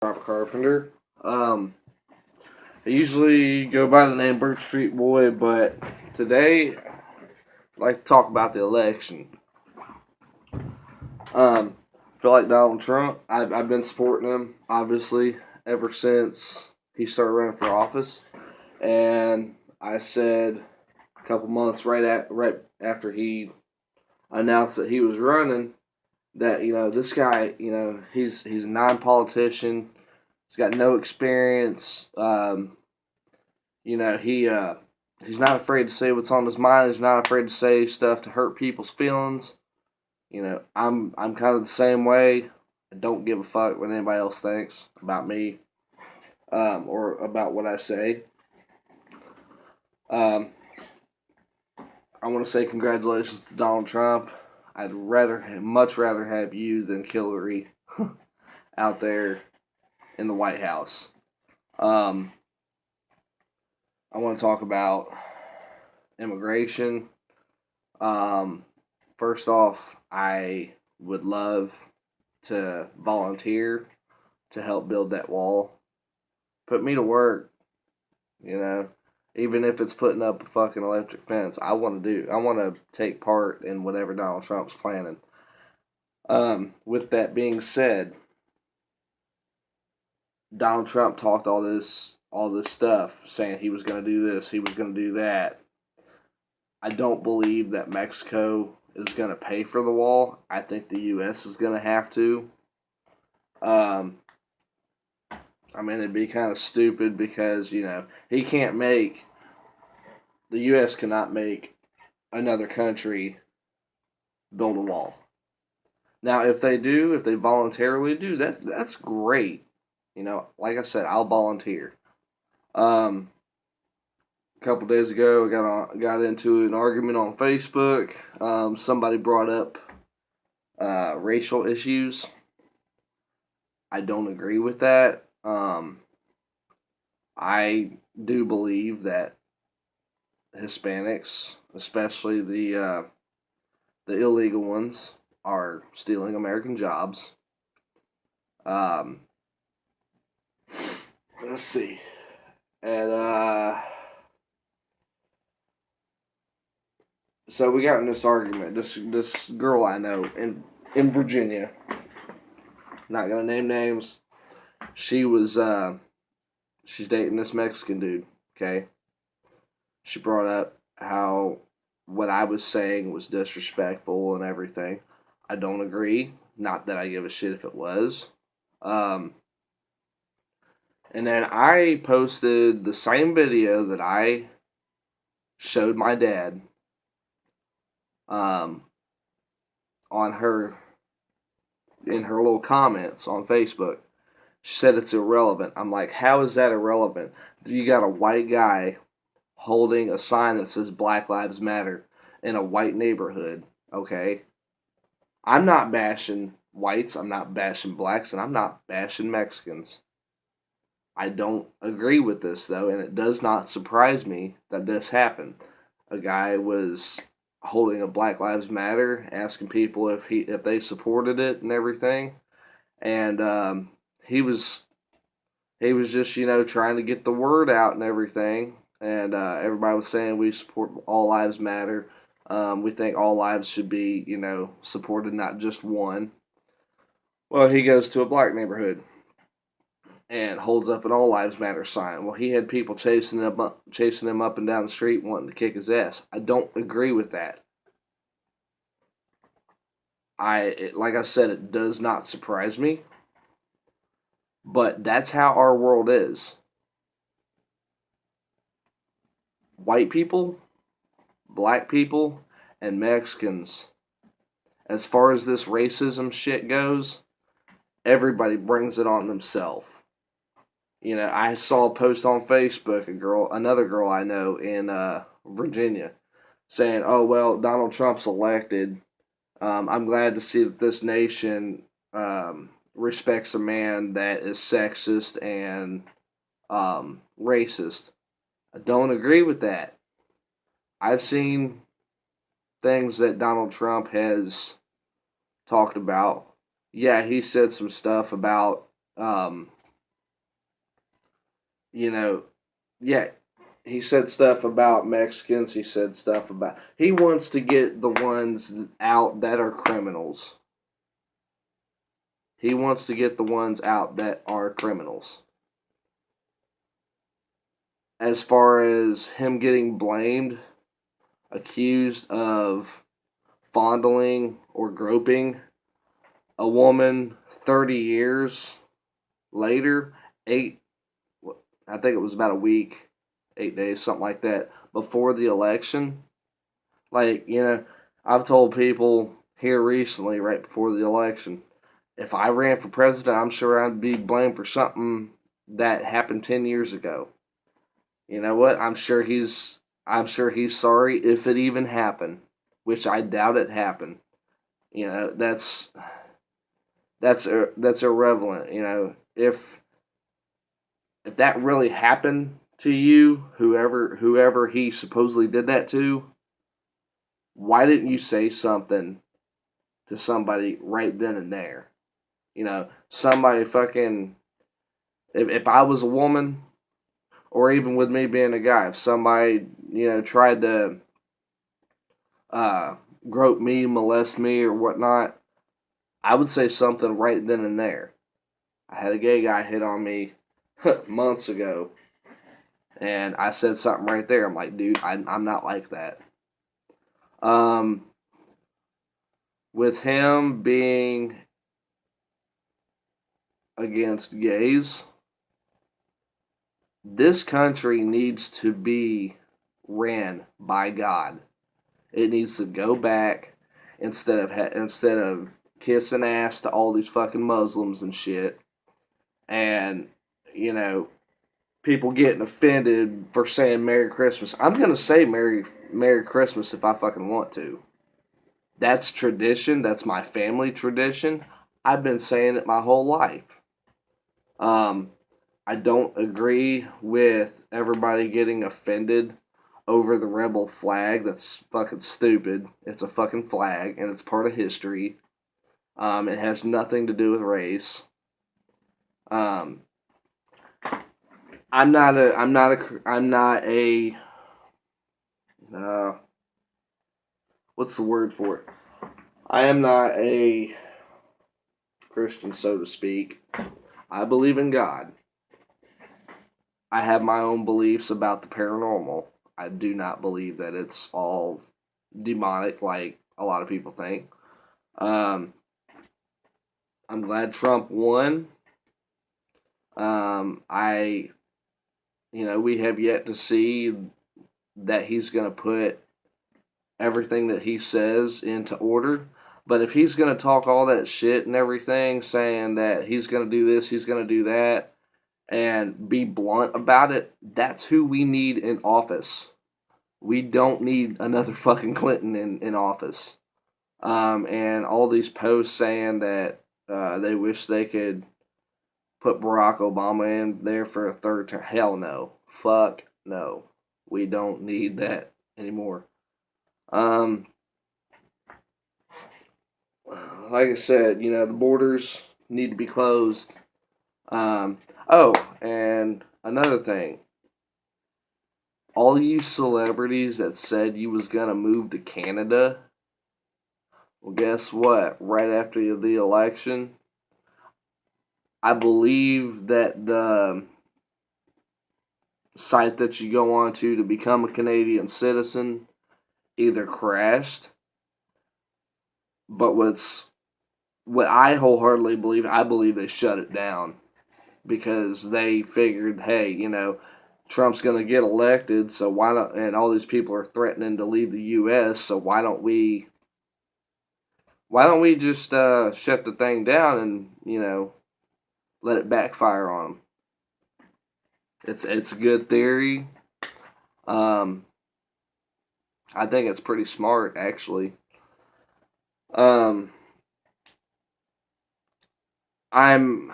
Rob Carpenter. I usually go by the name Birch Street Boy, but today I'd like to talk about the election. I feel like Donald Trump. I've been supporting him obviously ever since he started running for office, and I said a couple months right after he announced that he was running that this guy he's a non-politician. He's got no experience. He's not afraid to say what's on his mind. He's not afraid to say stuff to hurt people's feelings. I'm kind of the same way. I don't give a fuck what anybody else thinks about me, or about what I say. Um, I want to say congratulations to Donald Trump. Much rather have you than Hillary out there in the White House. Um, I want to talk about immigration. Um, First off, I would love to volunteer to help build that wall. Put me to work, you know. Even if it's putting up a fucking electric fence, I want to do. I want to take part in whatever Donald Trump's planning. With that being said, Donald Trump talked all this stuff, saying he was going to do this, he was going to do that. I don't believe that Mexico is going to pay for the wall. I think the U.S. is going to have to. Um, it'd be kind of stupid because, he can't make, the U.S. cannot make another country build a wall. Now, if they voluntarily do, that's great. Like I said, I'll volunteer. Um, a couple days ago, I got into an argument on Facebook. Somebody brought up racial issues. I don't agree with that. I do believe that Hispanics, especially the illegal ones, are stealing American jobs. Um, let's see, and so we got in this argument. This girl I know in Virginia, not gonna name names. She was she's dating this Mexican dude. Okay, she brought up how what I was saying was disrespectful and everything. I don't agree. Not that I give a shit if it was. Um, and then I posted the same video that I showed my dad, um, on her in her little comments on Facebook. She said it's irrelevant. I'm like, how is that irrelevant? You got a white guy holding a sign that says Black Lives Matter in a white neighborhood, okay? I'm not bashing whites, I'm not bashing blacks, and I'm not bashing Mexicans. I don't agree with this, though, and it does not surprise me that this happened. A guy was holding a Black Lives Matter, asking people if they supported it and everything, and he was he was just trying to get the word out and everything, and everybody was saying we support all lives matter. We think all lives should be supported, not just one. Well, he goes to a black neighborhood and holds up an all lives matter sign. Well, he had people chasing him up and down the street wanting to kick his ass. I don't agree with that. Like I said, it does not surprise me. But that's how our world is. White people, black people, and Mexicans, as far as this racism shit goes, everybody brings it on themselves. I saw a post on Facebook, another girl I know in Virginia, saying, "Oh well, Donald Trump's elected. I'm glad to see that this nation respects a man that is sexist and racist." I don't agree with that. I've seen things that Donald Trump has talked about. Yeah, he said some stuff about you know, yeah, he said stuff about Mexicans. He said stuff about. He wants to get the ones out that are criminals. He wants to get the ones out that are criminals. As far as him getting blamed, accused of fondling or groping a woman 30 years later, I think it was about a week, 8 days, something like that, before the election. Like, I've told people here recently, right before the election, if I ran for president, I'm sure I'd be blamed for something that happened 10 years ago. You know what? I'm sure he's sorry if it even happened, which I doubt it happened. That's irrelevant. If that really happened to you, whoever he supposedly did that to, why didn't you say something to somebody right then and there? Somebody fucking. If I was a woman, or even with me being a guy, if somebody tried to uh, grope me, molest me, or whatnot, I would say something right then and there. I had a gay guy hit on me months ago, and I said something right there. I'm like, dude, I'm not like that. Um, with him being against gays, this country needs to be ran by God. It needs to go back instead of kissing ass to all these fucking Muslims and shit, and you know people getting offended for saying Merry Christmas. I'm gonna say Merry Christmas if I fucking want to. That's tradition. That's my family tradition. I've been saying it my whole life. Um, I don't agree with everybody getting offended over the rebel flag. That's fucking stupid. It's a fucking flag and it's part of history. It has nothing to do with race. Um, I'm not a uh, what's the word for it? I am not a Christian, so to speak. I believe in God. I have my own beliefs about the paranormal. I do not believe that it's all demonic like a lot of people think. Um, I'm glad Trump won. I, we have yet to see that he's going to put everything that he says into order. But if he's going to talk all that shit and everything, saying that he's going to do this, he's going to do that, and be blunt about it, that's who we need in office. We don't need another fucking Clinton in office. And all these posts saying that they wish they could put Barack Obama in there for a third term. Hell no. Fuck no. We don't need that anymore. Um, like I said, the borders need to be closed. Oh, and another thing. All you celebrities that said you was gonna move to Canada, well, guess what? Right after the election, I believe that the site that you go on to become a Canadian citizen either crashed, but what I wholeheartedly believe, I believe they shut it down because they figured, hey, Trump's going to get elected, so why not? And all these people are threatening to leave the U.S., so why don't we just shut the thing down and let it backfire on them? It's a good theory. Um, I think it's pretty smart, actually. Um, I'm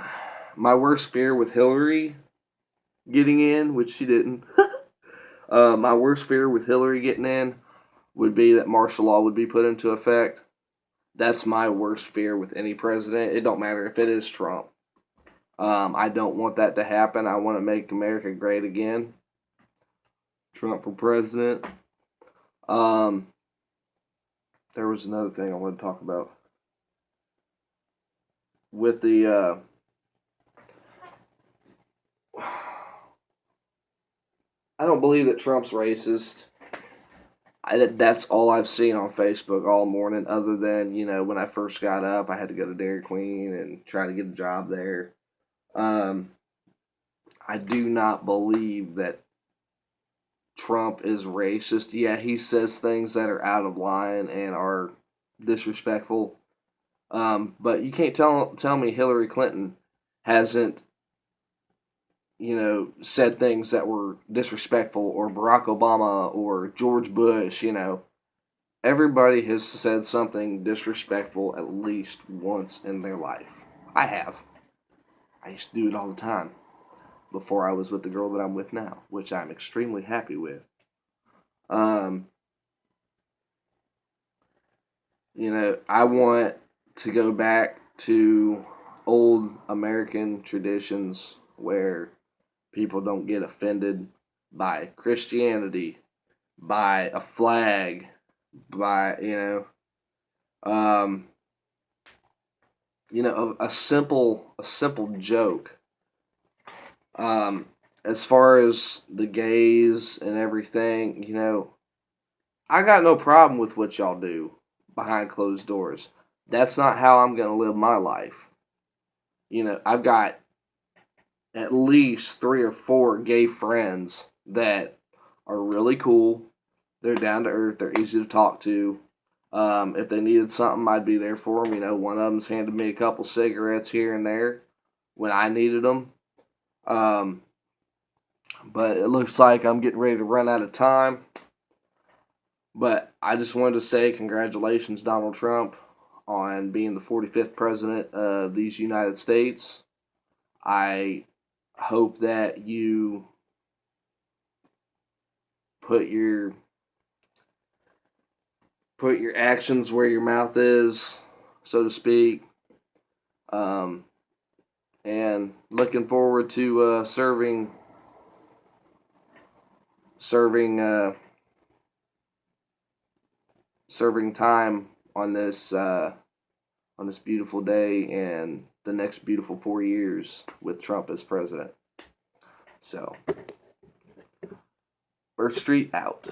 my worst fear with Hillary getting in, which she didn't. My worst fear with Hillary getting in would be that martial law would be put into effect. That's my worst fear with any president. It don't matter if it is Trump. I don't want that to happen. I want to make America great again. Trump for president. There was another thing I wanted to talk about with the. I don't believe that Trump's racist. That's all I've seen on Facebook all morning, other than, when I first got up, I had to go to Dairy Queen and try to get a job there. I do not believe that Trump is racist. Yeah, he says things that are out of line and are disrespectful. But you can't tell me Hillary Clinton hasn't, said things that were disrespectful, or Barack Obama or George Bush. Everybody has said something disrespectful at least once in their life. I have. I used to do it all the time before I was with the girl that I'm with now, which I'm extremely happy with. I want to go back to old American traditions where people don't get offended by Christianity, by a flag, by a simple joke. As far as the gays and everything, I got no problem with what y'all do behind closed doors. That's not how I'm gonna live my life. I've got at least 3 or 4 gay friends that are really cool. They're down to earth. They're easy to talk to. If they needed something, I'd be there for them. One of them's handed me a couple cigarettes here and there when I needed them. But it looks like I'm getting ready to run out of time. But I just wanted to say congratulations, Donald Trump, on being the 45th president of these United States. I hope that you put your actions where your mouth is, so to speak. And looking forward to serving time on this beautiful day and the next beautiful 4 years with Trump as president. So, Birch Street out.